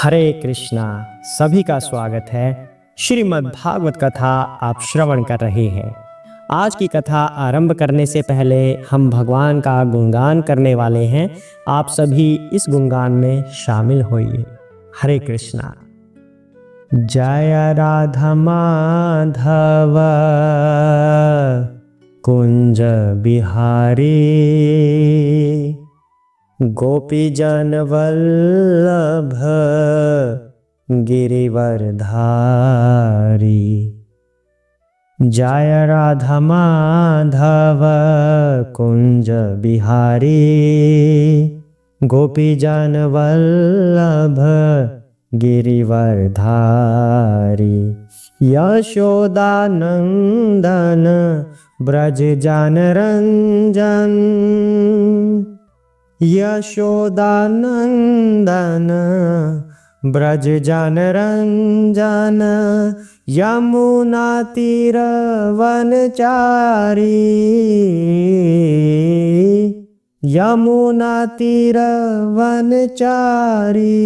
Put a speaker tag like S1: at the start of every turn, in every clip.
S1: हरे कृष्णा। सभी का स्वागत है। श्रीमद् भागवत कथा आप श्रवण कर रहे हैं। आज की कथा आरंभ करने से पहले हम भगवान का गुणगान करने वाले हैं। आप सभी इस गुणगान में शामिल होइए। हरे कृष्णा। जय राधा माधव कुंज बिहारी, गोपी जन वल्लभ गिरिवरधारी। जय राधा माधव कुंज बिहारी, गोपी जन वल्लभ गिरिवरधारी। यशोदा नंदन ब्रज जन रंजन, यशोदानंदन ब्रज जन रंजन। यमुना तीर वनचारी, यमुना तीर वनचारी।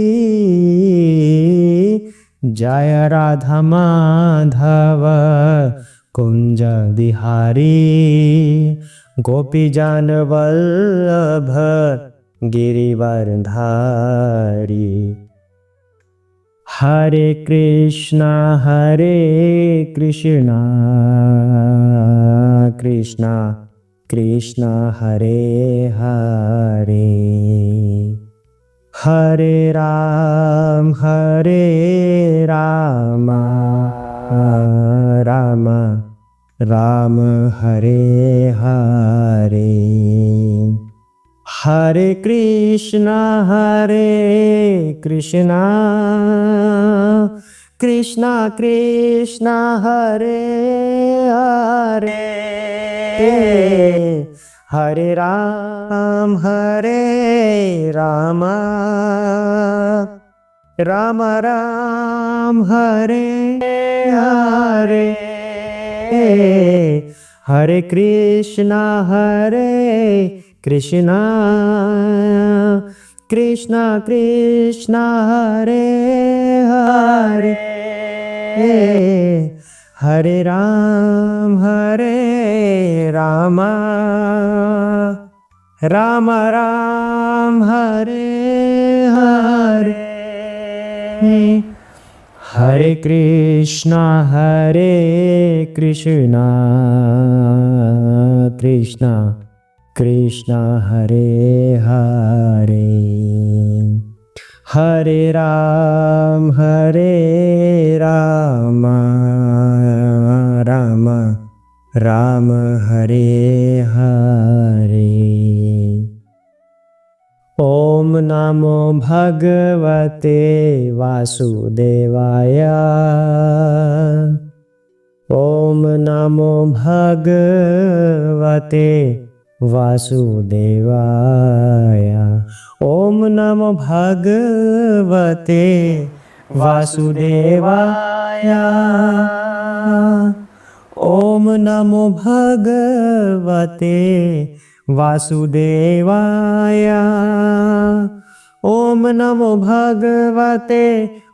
S1: जय राधा माधव कुंज बिहारी, गोपी जन वल्लभ गिरिवरधारी। हरे कृष्णा कृष्णा कृष्णा हरे हरे, हरे राम राम राम हरे हरे। हरे कृष्णा कृष्णा कृष्णा हरे हरे, हरे राम राम राम हरे हरे। हरे कृष्णा कृष्णा कृष्णा हरे हरे, हरे राम राम राम हरे हरे। हरे कृष्णा कृष्णा कृष्णा हरे हरे, हरे राम राम हरे हरे। ओम नमो भगवते वासुदेवाय, ओम नमो भगवते वासुदेवाय, ओम नमो भगवते वासुदेवाय, ओम नमो भगवते वासुदेवाय, ओम नमो भगवते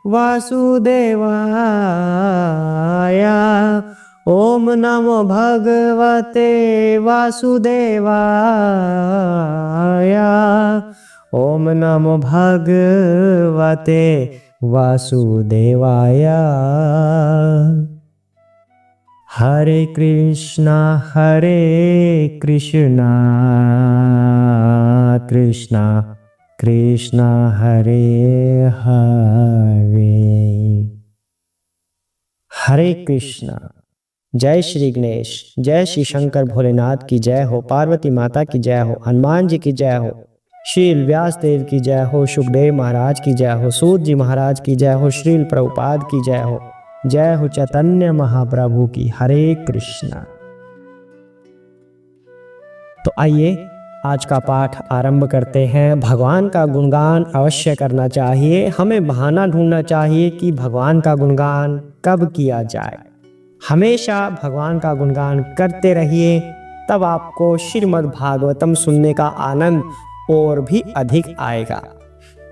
S1: वासुदेवाय, ओम नमो भगवते वासुदेवाय, ओम नमो भगवते वासुदेवाय। हरे कृष्णा कृष्णा कृष्णा हरे हरे। हरे कृष्णा। जय श्री गणेश, जय श्री शंकर भोलेनाथ की जय हो, पार्वती माता की जय हो, हनुमान जी की जय हो, श्रील व्यास देव की जय हो, सुखदेव महाराज की जय हो, सूत जी महाराज की जय हो, श्रील प्रभुपाद की जय हो, जय हो चैतन्य महाप्रभु की। हरे कृष्णा। तो आइए आज का पाठ आरंभ करते हैं। भगवान का गुणगान अवश्य करना चाहिए। हमें बहाना ढूंढना चाहिए कि भगवान का गुणगान कब किया जाए। हमेशा भगवान का गुणगान करते रहिए, तब आपको श्रीमद् भागवतम सुनने का आनंद और भी अधिक आएगा।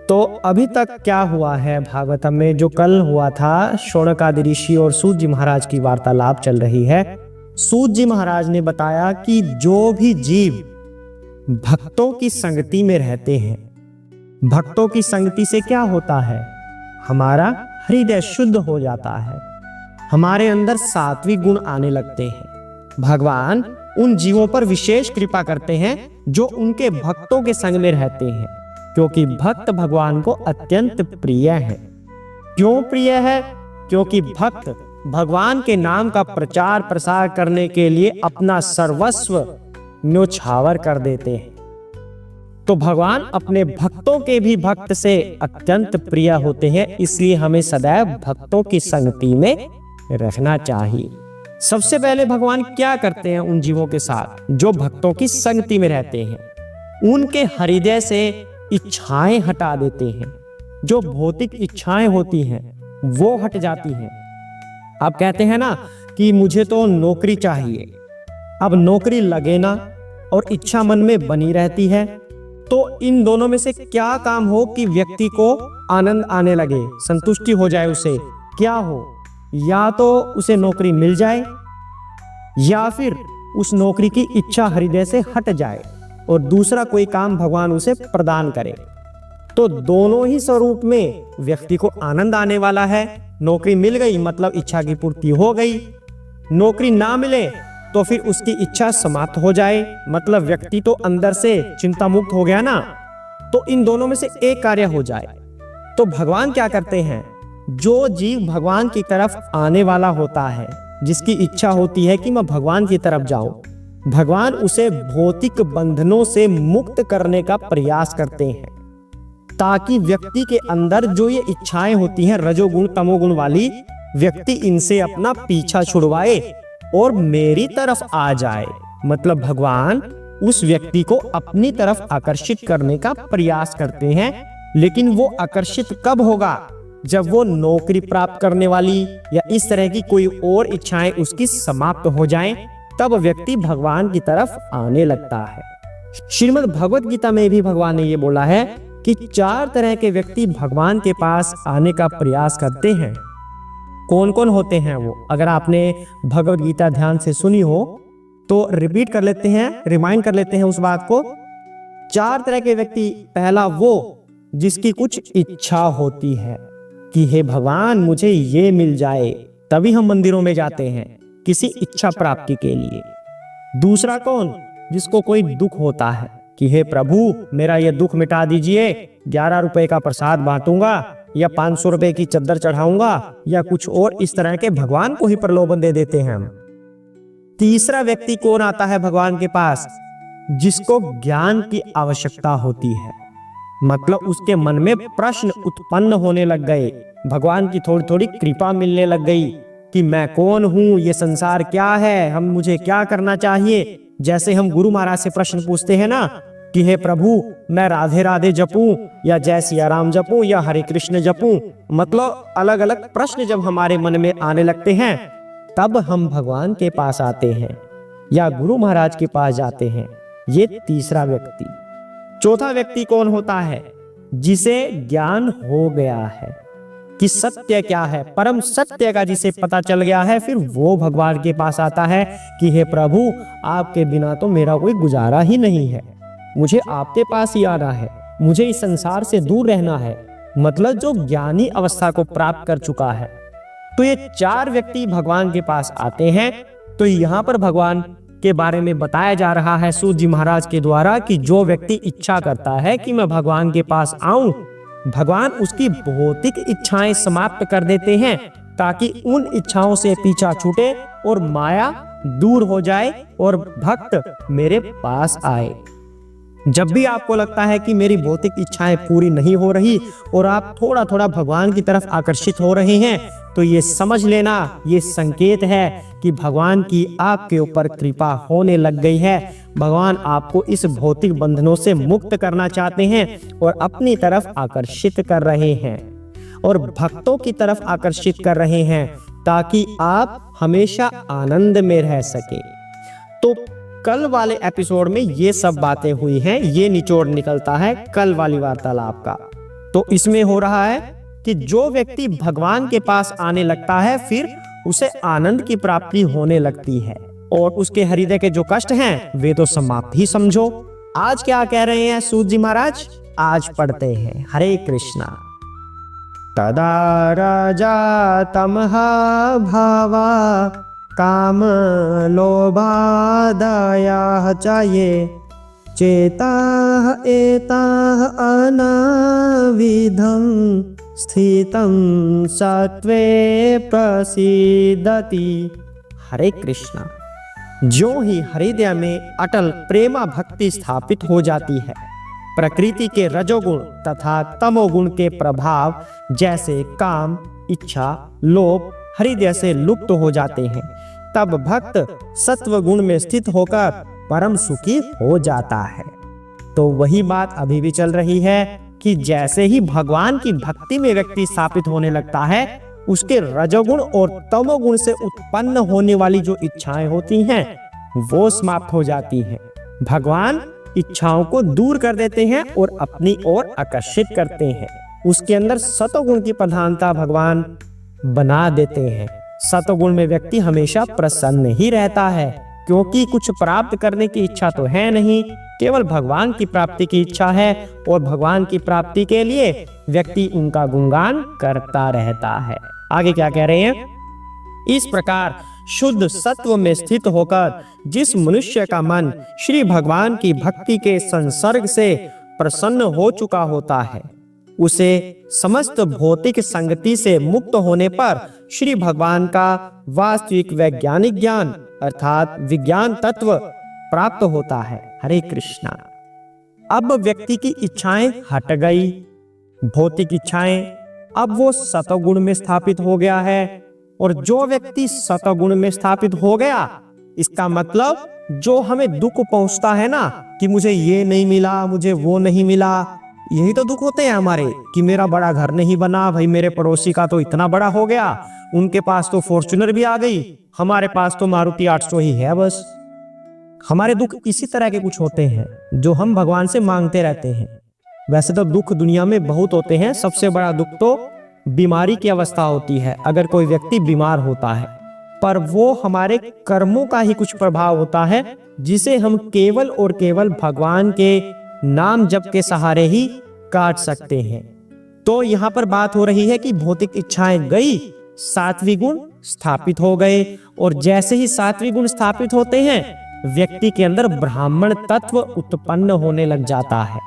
S1: तो अभी तक क्या हुआ है भागवतम में, जो कल हुआ था, शौनकादि ऋषि और सूत जी महाराज की वार्तालाप चल रही है। सूत जी महाराज ने बताया कि जो भी जीव भक्तों की संगति में रहते हैं, भक्तों की संगति से क्या होता है, हमारा हृदय शुद्ध हो जाता है, हमारे अंदर सात्विक गुण आने लगते हैं। भगवान उन जीवों पर विशेष कृपा करते हैं जो उनके भक्तों के संग में रहते हैं, क्योंकि भक्त भगवान को अत्यंत प्रिय है। क्यों प्रिय है? क्योंकि भक्त भगवान के नाम का प्रचार प्रसार करने के लिए अपना सर्वस्व न्योछावर कर देते हैं। तो भगवान अपने भक्तों के भी भक्त से अत्यंत प्रिय होते हैं, इसलिए हमें सदैव भक्तों की संगति में रहना चाहिए। सबसे पहले भगवान क्या करते हैं उन जीवों के साथ जो भक्तों की संगति में रहते हैं? उनके हृदय से इच्छाएं हटा देते हैं। जो भौतिक इच्छाएं होती हैं वो हट जाती हैं। आप कहते हैं ना कि मुझे तो नौकरी चाहिए, अब नौकरी लगे ना और इच्छा मन में बनी रहती है, तो इन दोनों में से क्या काम हो कि व्यक्ति को आनंद आने लगे, संतुष्टि हो जाए, उसे क्या हो? या तो उसे नौकरी मिल जाए या फिर उस नौकरी की इच्छा हृदय से हट जाए और दूसरा कोई काम भगवान उसे प्रदान करे। तो दोनों ही स्वरूप में व्यक्ति को आनंद आने वाला है। नौकरी मिल गई मतलब इच्छा की पूर्ति हो गई, नौकरी ना मिले तो फिर उसकी इच्छा समाप्त हो जाए मतलब व्यक्ति तो अंदर से चिंता मुक्त हो गया ना। तो इन दोनों में से एक कार्य हो जाए। तो भगवान क्या करते हैं? जो जीव भगवान की तरफ आने वाला होता है, जिसकी इच्छा होती है कि मैं भगवान की तरफ जाऊं, भगवान उसे भौतिक बंधनों से मुक्त करने का प्रयास करते हैं, ताकि व्यक्ति के अंदर जो ये इच्छाएं होती हैं रजोगुण तमोगुण वाली, व्यक्ति इनसे अपना पीछा छुड़वाए और मेरी तरफ आ जाए। मतलब भगवान उस व्यक्ति को अपनी तरफ आकर्षित करने का प्रयास करते हैं। लेकिन वो आकर्षित कब होगा? जब वो नौकरी प्राप्त करने वाली या इस तरह की कोई और इच्छाएं उसकी समाप्त हो जाएं, तब व्यक्ति भगवान की तरफ आने लगता है। श्रीमद् भगवत गीता में भी भगवान ने ये बोला है कि 4 तरह के व्यक्ति भगवान के पास आने का प्रयास करते हैं। कौन कौन होते हैं वो? अगर आपने भगवत गीता ध्यान से सुनी हो तो रिपीट कर लेते हैं, रिमाइंड कर लेते हैं उस बात को। 4 तरह के व्यक्ति, पहला वो जिसकी कुछ इच्छा होती है कि हे भगवान मुझे ये मिल जाए, तभी हम मंदिरों में जाते हैं किसी इच्छा प्राप्ति के लिए। दूसरा कौन? जिसको कोई दुख होता है कि हे प्रभु मेरा ये दुख मिटा दीजिए, 11 रुपए का प्रसाद बांटूंगा या 500 रुपए की चद्दर चढ़ाऊंगा या कुछ और इस तरह के भगवान को ही प्रलोभन दे देते हैं हम। तीसरा व्यक्ति कौन आता है भगवान के पास? जिसको ज्ञान की आवश्यकता होती है, मतलब उसके मन में प्रश्न उत्पन्न होने लग गए, भगवान की थोड़ी थोड़ी कृपा मिलने लग गई कि मैं कौन हूँ, ये संसार क्या है, मुझे क्या करना चाहिए। जैसे हम गुरु महाराज से प्रश्न पूछते हैं ना कि हे प्रभु मैं राधे राधे जपूं या जय सिया राम जपूं या हरे कृष्ण जपूं, मतलब अलग अलग प्रश्न जब हमारे मन में आने लगते हैं तब हम भगवान के पास आते हैं या गुरु महाराज के पास जाते हैं। ये तीसरा व्यक्ति। चौथा व्यक्ति कौन होता है? जिसे ज्ञान हो गया है कि सत्य क्या है, परम सत्य का जिसे पता चल गया है, फिर वो भगवान के पास आता है कि हे प्रभु आपके बिना तो मेरा कोई गुजारा ही नहीं है, मुझे आपके पास ही आना है, मुझे इस संसार से दूर रहना है। मतलब जो ज्ञानी अवस्था को प्राप्त कर चुका है। तो ये 4 व्यक्ति भगवान के पास आते हैं। तो यहाँ पर भगवान के बारे में बताया जा रहा है सूत जी महाराज के द्वारा कि जो व्यक्ति इच्छा करता है कि मैं भगवान के पास आऊं, भगवान उसकी भौतिक इच्छाएं समाप्त कर देते हैं ताकि उन इच्छाओं से पीछा छूटे और माया दूर हो जाए और भक्त मेरे पास आए। जब भी आपको लगता है कि मेरी भौतिक इच्छाएं पूरी नहीं हो रही और आप थोड़ा थोड़ा भगवान की तरफ आकर्षित हो रहे हैं, तो ये समझ लेना ये संकेत है कि भगवान की आपके ऊपर कृपा होने लग गई है। भगवान आपको इस भौतिक बंधनों से मुक्त करना चाहते हैं और अपनी तरफ आकर्षित कर रहे हैं और भक्तों की तरफ आकर्षित कर रहे हैं ताकि आप हमेशा आनंद में रह सके। तो कल वाले एपिसोड में ये सब बातें हुई हैं, ये निचोड़ निकलता है कल वाली वार्तालाप का। तो इसमें हो रहा है कि जो व्यक्ति भगवान के पास आने लगता है फिर उसे आनंद की प्राप्ति होने लगती है और उसके हृदय के जो कष्ट हैं वे तो समाप्त ही समझो। आज क्या कह रहे हैं सूत जी महाराज, आज पढ़ते हैं हरे कृष्णा। तदा राजा तमहा भावा काम लोभादया चाये चेताः एताः अनाविधं स्थितं सत्वे प्रसीदति। हरे कृष्णा। जो ही हृदय में अटल प्रेमा भक्ति स्थापित हो जाती है, प्रकृति के रजोगुण तथा तमोगुण के प्रभाव जैसे काम, इच्छा, लोभ हृदय से लुप्त हो जाते हैं, तब भक्त सत्व गुण में स्थित होकर परम सुखी हो जाता है। तो वही बात अभी भी चल रही है कि जैसे ही भगवान की भक्ति में व्यक्ति स्थापित होने लगता है, उसके रजोगुण और तमोगुण से उत्पन्न होने वाली जो इच्छाएं होती हैं वो समाप्त हो जाती हैं। भगवान इच्छाओं को दूर कर देते हैं और अपनी ओर आकर्षित करते हैं। उसके अंदर सतोगुण की प्रधानता भगवान बना देते हैं। सतोगुण में व्यक्ति हमेशा प्रसन्न ही रहता है, क्योंकि कुछ प्राप्त करने की इच्छा तो है नहीं, केवल भगवान की प्राप्ति की इच्छा है और भगवान की प्राप्ति के लिए व्यक्ति उनका गुणगान करता रहता है। आगे क्या कह रहे हैं? इस प्रकार शुद्ध सत्व में स्थित होकर जिस मनुष्य का मन श्री भगवान की भक्ति के संसर्ग से प्रसन्न हो चुका होता है, उसे समस्त भौतिक संगति से मुक्त होने पर श्री भगवान का वास्तविक वैज्ञानिक ज्ञान अर्थात विज्ञान तत्व प्राप्त होता है। हरे कृष्णा। अब व्यक्ति की इच्छाएं हट गई, भौतिक इच्छाएं, अब वो सतोगुण में स्थापित हो गया है। और जो व्यक्ति सतोगुण में स्थापित हो गया, इसका मतलब जो हमें दुख पहुंचता है ना कि मुझे ये नहीं मिला, मुझे वो नहीं मिला, यही तो दुख होते हैं हमारे कि मेरा बड़ा घर नहीं बना, भाई मेरे पड़ोसी का तो इतना बड़ा हो गया, उनके पास तो फॉर्च्यूनर भी आ गई, हमारे पास तो मारुति 800 ही है बस। हमारे दुख इसी तरह के कुछ होते हैं जो हम भगवान से मांगते रहते हैं। वैसे तो दुख दुनिया में बहुत होते हैं, सबसे बड़ा दुख तो बीमारी की अवस्था होती है, अगर कोई व्यक्ति बीमार होता है, पर वो हमारे कर्मों का ही कुछ प्रभाव होता है जिसे हम केवल और केवल भगवान के नाम जप के सहारे ही काट सकते हैं। तो यहाँ पर बात हो रही है कि भौतिक इच्छाएं गई, सात्विक गुण स्थापित हो गए, और जैसे ही सात्विक गुण स्थापित होते हैं व्यक्ति के अंदर ब्राह्मण तत्व उत्पन्न होने लग जाता है।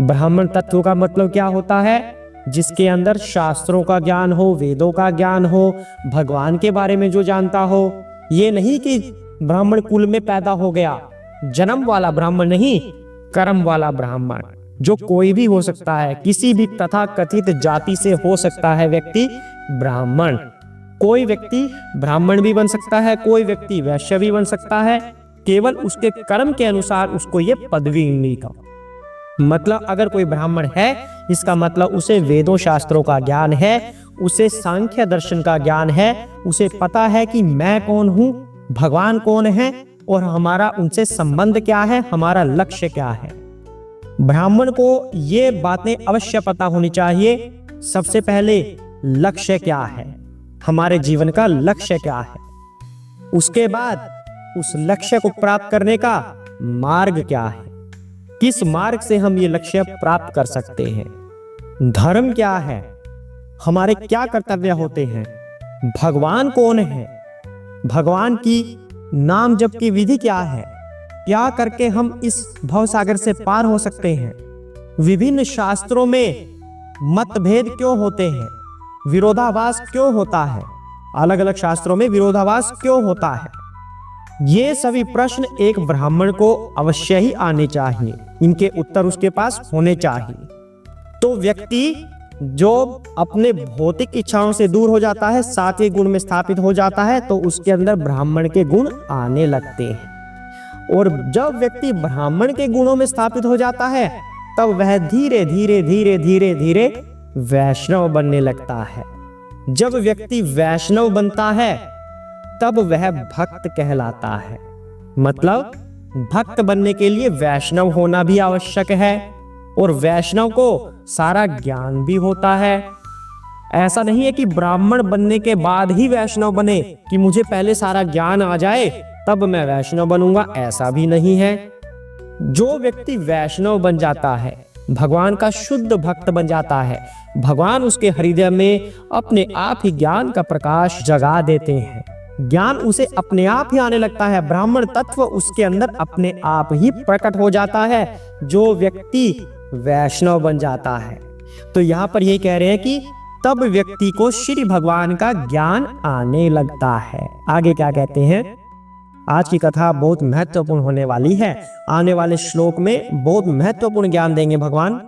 S1: ब्राह्मण तत्व का मतलब क्या होता है? जिसके अंदर शास्त्रों का ज्ञान हो, वेदों का ज्ञान हो, भगवान के बारे में जो जानता हो। ये नहीं कि ब्राह्मण कुल में पैदा हो गया, जन्म वाला ब्राह्मण नहीं, कर्म वाला ब्राह्मण, जो कोई भी हो सकता है, किसी भी तथा कथित जाति से हो सकता है व्यक्ति ब्राह्मण। कोई व्यक्ति ब्राह्मण भी बन सकता है, कोई व्यक्ति वैश्य भी बन सकता है, केवल उसके कर्म के अनुसार उसको ये पदवी मिली का मतलब। अगर कोई ब्राह्मण है, इसका मतलब उसे वेदों शास्त्रों का ज्ञान है, उसे सांख्य दर्शन का ज्ञान है, उसे पता है कि मैं कौन हूँ, भगवान कौन है और हमारा उनसे संबंध क्या है, हमारा लक्ष्य क्या है। ब्राह्मण को ये बातें अवश्य पता होनी चाहिए। सबसे पहले लक्ष्य क्या है, हमारे जीवन का लक्ष्य क्या है, उसके बाद उस लक्ष्य को प्राप्त करने का मार्ग क्या है, किस मार्ग से हम ये लक्ष्य प्राप्त कर सकते हैं, धर्म क्या है, हमारे क्या कर्तव्य होते हैं, भगवान कौन है, भगवान की नाम जप की विधि क्या है, क्या करके हम इस भवसागर से पार हो सकते हैं। विभिन्न शास्त्रों में मतभेद क्यों होते हैं, विरोधाभास क्यों होता है, अलग अलग शास्त्रों में विरोधाभास क्यों होता है, ये सभी प्रश्न एक ब्राह्मण को अवश्य ही आने चाहिए, इनके उत्तर उसके पास होने चाहिए। तो व्यक्ति जो अपने भौतिक इच्छाओं से दूर हो जाता है, सात्विक गुण में स्थापित हो जाता है, तो उसके अंदर ब्राह्मण के गुण आने लगते हैं। और जब व्यक्ति ब्राह्मण के गुणों में स्थापित हो जाता है, तब वह धीरे धीरे धीरे धीरे धीरे वैष्णव बनने लगता है। जब व्यक्ति वैष्णव बनता है, तब वह भक्त कहलाता है। मतलब भक्त बनने के लिए वैष्णव होना भी आवश्यक है, और वैष्णव को सारा ज्ञान भी होता है। ऐसा नहीं है कि ब्राह्मण बनने के बाद ही वैष्णव बने, कि मुझे पहले सारा ज्ञान आ जाए तब मैं वैष्णव बनूंगा, ऐसा भी नहीं है। जो व्यक्ति वैष्णव बन जाता है, भगवान का शुद्ध भक्त बन जाता है, भगवान उसके हृदय में अपने आप ही ज्ञान का प्रकाश जगा देते हैं। ज्ञान उसे अपने आप ही आने लगता है, ब्राह्मण तत्व उसके अंदर अपने आप ही प्रकट हो जाता है, जो व्यक्ति वैष्णव बन जाता है। तो यहाँ पर यही कह रहे हैं कि तब व्यक्ति को श्री भगवान का ज्ञान आने लगता है। आगे क्या कहते हैं? आज की कथा बहुत महत्वपूर्ण होने वाली है। आने वाले श्लोक में बहुत महत्वपूर्ण ज्ञान देंगे भगवान।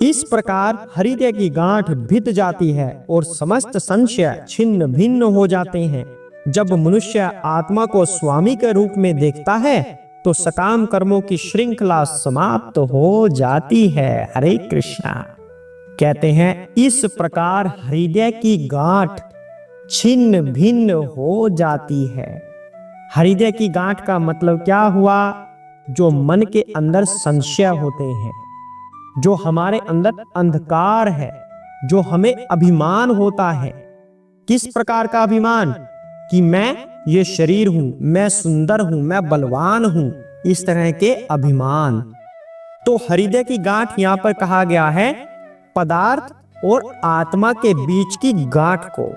S1: इस प्रकार हृदय की गांठ भिद जाती है और समस्त संशय छिन्न भिन्न हो जाते हैं। जब मनुष्य आत्मा को स्वामी के रूप में देखता है तो सकाम कर्मों की श्रृंखला समाप्त हो जाती है। हरे कृष्णा। कहते हैं इस प्रकार हृदय की गांठ छिन्न भिन्न हो जाती है। हृदय की गांठ का मतलब क्या हुआ? जो मन के अंदर संशय होते हैं, जो हमारे अंदर अंधकार है, जो हमें अभिमान होता है। किस प्रकार का अभिमान? कि मैं ये शरीर हूं, मैं सुंदर हूं, मैं बलवान हूं, इस तरह के अभिमान। तो हृदय की गांठ यहां पर कहा गया है पदार्थ और आत्मा के बीच की गांठ को।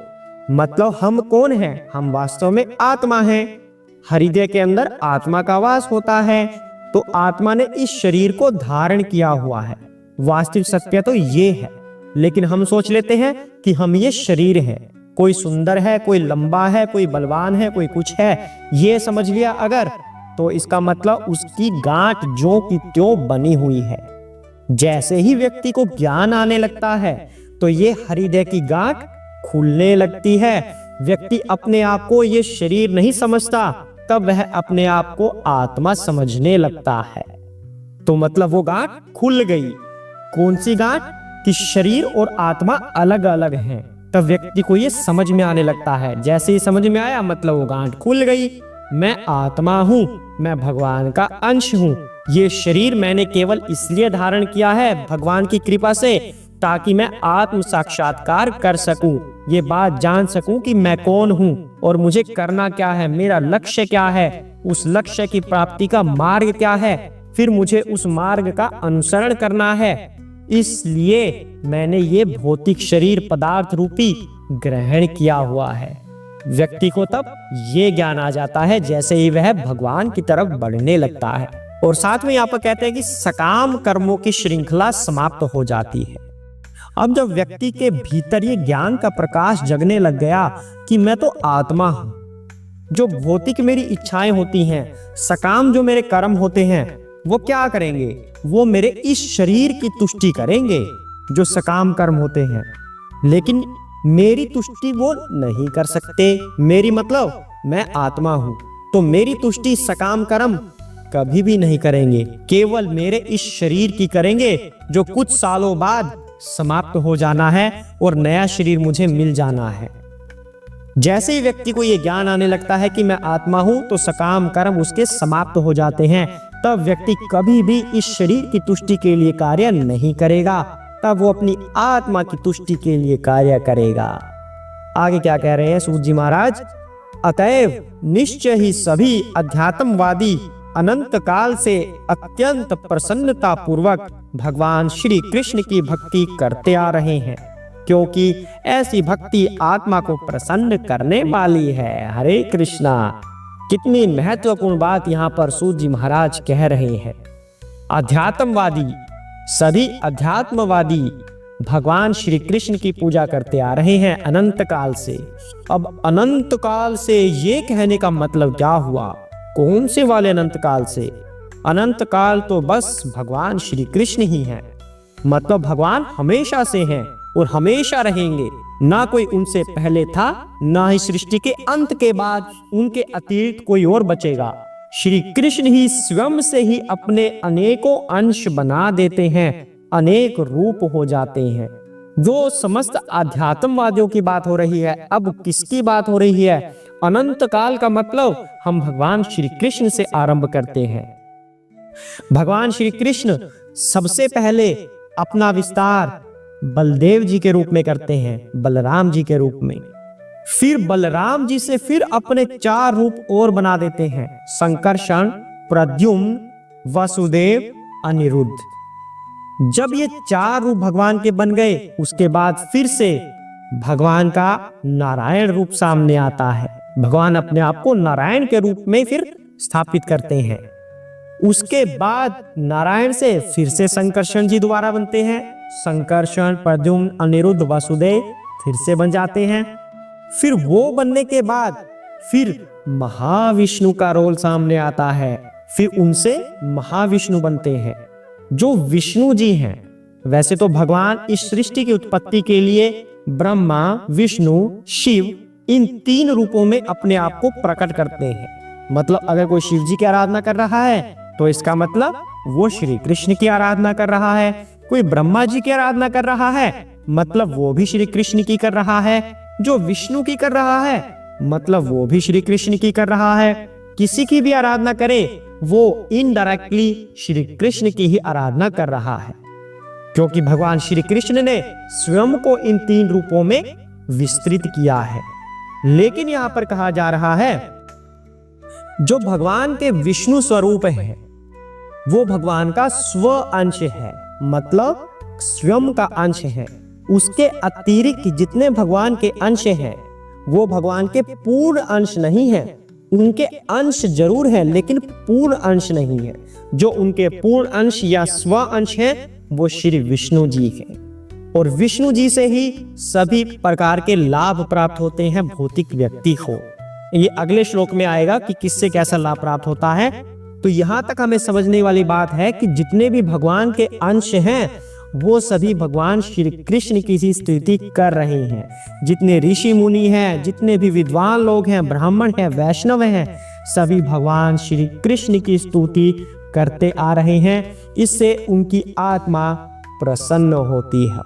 S1: मतलब हम कौन हैं? हम वास्तव में आत्मा हैं। हृदय के अंदर आत्मा का वास होता है, तो आत्मा ने इस शरीर को धारण किया हुआ है। वास्तविक सत्य तो ये है, लेकिन हम सोच लेते हैं कि हम ये शरीर है। कोई सुंदर है, कोई लंबा है, कोई बलवान है, कोई कुछ है, ये समझ लिया अगर, तो इसका मतलब उसकी गांठ ज्यों की त्यों बनी हुई है। जैसे ही व्यक्ति को ज्ञान आने लगता है तो ये हृदय की गांठ खुलने लगती है। व्यक्ति अपने आप को ये शरीर नहीं समझता, तब वह अपने आप को आत्मा समझने लगता है। तो मतलब वो गांठ खुल गई। कौन सी गांठ? कि शरीर और आत्मा अलग अलग हैं। तब व्यक्ति को ये समझ में आने लगता है। जैसे ही समझ में आया मतलब वो गांठ खुल गई। मैं आत्मा हूं, मैं भगवान का अंश हूं। ये शरीर मैंने केवल इसलिए धारण किया है भगवान की कृपा से, ताकि मैं आत्म साक्षात्कार कर सकूं, ये बात जान सकूं कि मैं कौन हूं और मुझे करना क्या है, मेरा लक्ष्य क्या है, उस लक्ष्य की प्राप्ति का मार्ग क्या है, फिर मुझे उस मार्ग का अनुसरण करना है। इसलिए मैंने ये भौतिक शरीर पदार्थ रूपी ग्रहण किया हुआ है। व्यक्ति को तब ये ज्ञान आ जाता है जैसे ही वह भगवान की तरफ बढ़ने लगता है। और साथ में यहाँ पर कहते हैं कि सकाम कर्मों की श्रृंखला समाप्त हो जाती है। अब जब व्यक्ति के भीतर ये ज्ञान का प्रकाश जगने लग गया कि मैं तो आत्मा हूं, जो भौतिक मेरी इच्छाएं होती हैं, सकाम जो मेरे कर्म होते हैं, वो क्या करेंगे? वो मेरे इस शरीर की तुष्टि करेंगे, जो सकाम कर्म होते हैं। लेकिन मेरी तुष्टि वो नहीं कर सकते। मेरी मतलब मैं आत्मा हूं, तो मेरी तुष्टि सकाम कर्म कभी भी नहीं करेंगे। केवल मेरे इस शरीर की करेंगे, जो कुछ सालों बाद समाप्त हो जाना है और नया शरीर मुझे मिल जाना है। जैसे ही व्यक्ति को यह ज्ञान आने लगता है कि मैं आत्मा हूं, तो सकाम कर्म उसके समाप्त हो जाते हैं। तब व्यक्ति कभी भी इस शरीर की तुष्टि के लिए कार्य नहीं करेगा, तब वो अपनी आत्मा की तुष्टि के लिए कार्य करेगा। आगे क्या कह रहे हैं सूत जी महाराज? अतएव निश्चय ही सभी अध्यात्मवादी अनंत काल से अत्यंत प्रसन्नता पूर्वक भगवान श्री कृष्ण की भक्ति करते आ रहे हैं, क्योंकि ऐसी भक्ति आत्मा को प्रसन्न करने वाली है। हरे कृष्णा। कितनी महत्वपूर्ण बात यहाँ पर सूत जी महाराज कह रहे हैं। अध्यात्मवादी, सभी अध्यात्मवादी भगवान श्री कृष्ण की पूजा करते आ रहे हैं अनंत काल से। अब अनंत काल से ये कहने का मतलब क्या हुआ? कौन से वाले अनंत काल से? अनंत काल तो बस भगवान श्री कृष्ण ही हैं। मतलब भगवान हमेशा से हैं और हमेशा रहेंगे। ना कोई उनसे पहले था, ना ही सृष्टि के अंत के बाद उनके अतिरिक्त कोई और बचेगा। श्री कृष्ण ही स्वयं से ही अपने अनेकों अंश बना देते हैं, अनेक रूप हो जाते हैं। जो समस्त आध्यात्मवादियों की बात हो रही है, अब किसकी बात हो रही है? अनंत काल का मतलब हम भगवान श्री कृष्ण से आरंभ करते हैं। भगवान श्री कृष्ण सबसे पहले अपना विस्तार बलदेव जी के रूप में करते हैं, बलराम जी के रूप में। फिर बलराम जी से फिर अपने 4 रूप और बना देते हैं, संकर्षण, प्रद्युम्न, वसुदेव, अनिरुद्ध। जब ये 4 रूप भगवान के बन गए, उसके बाद फिर से भगवान का नारायण रूप सामने आता है। भगवान अपने आप को नारायण के रूप में फिर स्थापित करते हैं। उसके बाद नारायण से फिर से संकर्षण जी दोबारा बनते हैं, संकर्षण, प्रद्युम्न, अनिरुद्ध, वसुदेव फिर से बन जाते हैं। फिर वो बनने के बाद फिर महाविष्णु का रोल सामने आता है, फिर उनसे महाविष्णु बनते हैं जो विष्णु जी हैं। वैसे तो भगवान इस सृष्टि की उत्पत्ति के लिए ब्रह्मा, विष्णु, शिव इन 3 रूपों में अपने आप को प्रकट करते हैं। मतलब अगर कोई शिव जी की आराधना कर रहा है तो इसका मतलब वो श्री कृष्ण की आराधना कर रहा है। कोई ब्रह्मा जी की आराधना कर रहा है मतलब वो भी श्री कृष्ण की कर रहा है। जो विष्णु की कर रहा है मतलब वो भी श्री कृष्ण की कर रहा है। किसी की भी आराधना करे वो इनडायरेक्टली श्री कृष्ण की ही आराधना कर रहा है, क्योंकि भगवान श्री कृष्ण ने स्वयं को इन 3 रूपों में विस्तृत किया है। लेकिन यहां पर कहा जा रहा है जो भगवान के विष्णु स्वरूप है वो भगवान का स्व अंश है, मतलब स्वयं का अंश है। उसके अतिरिक्त जितने भगवान के अंश हैं वो भगवान के पूर्ण अंश नहीं है। उनके अंश जरूर है लेकिन पूर्ण अंश नहीं है। जो उनके पूर्ण अंश या स्व अंश है वो श्री विष्णु जी हैं, और विष्णु जी से ही सभी प्रकार के लाभ प्राप्त होते हैं भौतिक व्यक्ति को। ये अगले श्लोक में आएगा कि किससे कैसा लाभ प्राप्त होता है। तो यहां तक हमें समझने वाली बात है कि जितने भी भगवान के अंश हैं वो सभी भगवान श्री कृष्ण की ही स्तुति कर रहे हैं। जितने ऋषि मुनि हैं, जितने भी विद्वान लोग हैं, ब्राह्मण हैं, वैष्णव हैं, सभी भगवान श्री कृष्ण की स्तुति करते आ रहे हैं। इससे उनकी आत्मा प्रसन्न होती है।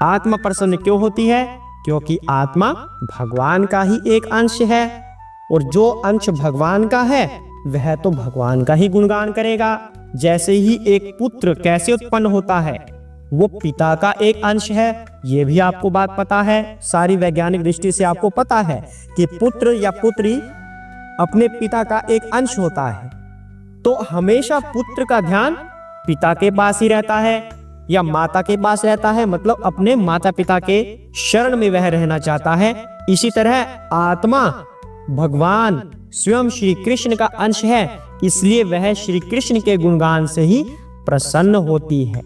S1: आत्मा प्रसन्न क्यों होती है? क्योंकि आत्मा भगवान का ही एक अंश है, और जो अंश भगवान का है वह तो भगवान का ही गुणगान करेगा। जैसे ही एक पुत्र कैसे उत्पन्न होता है, वो पिता का एक अंश है। ये भी आपको बात पता है, सारी वैज्ञानिक दृष्टि से आपको पता है कि पुत्र या पुत्री अपने पिता का एक अंश होता है। तो हमेशा पुत्र का ध्यान पिता के पास ही रहता है या माता के पास रहता है, मतलब अपने माता पिता के शरण में वह रहना चाहता है। इसी तरह आत्मा भगवान स्वयं श्री कृष्ण का अंश है, इसलिए वह श्री कृष्ण के गुणगान से ही प्रसन्न होती है।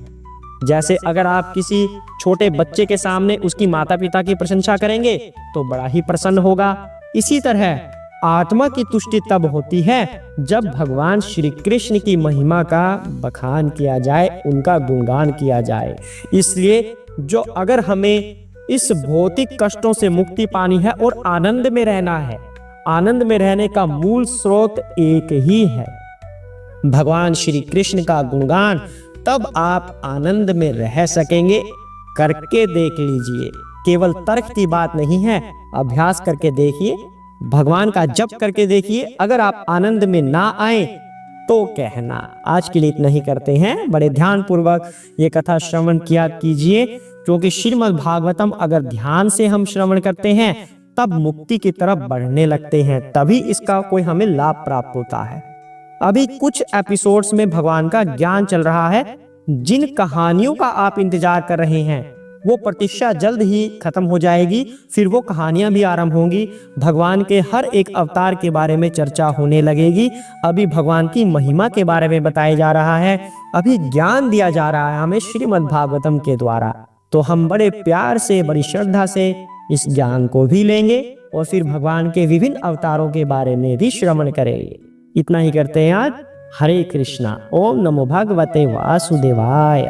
S1: जैसे अगर आप किसी छोटे बच्चे के सामने उसकी माता पिता की प्रशंसा करेंगे तो बड़ा ही प्रसन्न होगा। इसी तरह आत्मा की तुष्टि तब होती है जब भगवान श्री कृष्ण की महिमा का बखान किया जाए, उनका गुणगान किया जाए। इसलिए जो अगर हमें इस भौतिक कष्टों से मुक्ति पानी है और आनंद में रहना है, आनंद में रहने का मूल स्रोत एक ही है, भगवान श्री कृष्ण का गुणगान। तब आप आनंद में रह सकेंगे। करके देख लीजिए, केवल तर्क की बात नहीं है, अभ्यास करके देखिए, भगवान का जप करके देखिए। अगर आप आनंद में ना आए तो कहना। आज के लिए इतना ही करते हैं। बड़े ध्यान पूर्वक ये कथा श्रवण किया कीजिए, क्योंकि श्रीमद् भागवतम अगर ध्यान से हम श्रवण करते हैं तब मुक्ति की तरफ बढ़ने लगते हैं, तभी इसका कोई हमें लाभ प्राप्त होता है। अभी कुछ एपिसोड्स में भगवान का ज्ञान चल रहा है। जिन कहानियों का आप इंतजार कर रहे हैं वो प्रतीक्षा जल्द ही खत्म हो जाएगी। फिर वो कहानियां भी आरंभ होंगी। भगवान के हर एक अवतार के बारे में चर्चा होने लगेगी। अभी भगवान की महिमा के बारे में बताया जा रहा है, अभी ज्ञान दिया जा रहा है हमें श्रीमद् भागवतम के द्वारा। तो हम बड़े प्यार से, बड़ी श्रद्धा से इस ज्ञान को भी लेंगे और फिर भगवान के विभिन्न अवतारों के बारे में भी श्रवण करेंगे। इतना ही करते हैं आज। हरे कृष्णा। ओम नमो भगवते वासुदेवाय।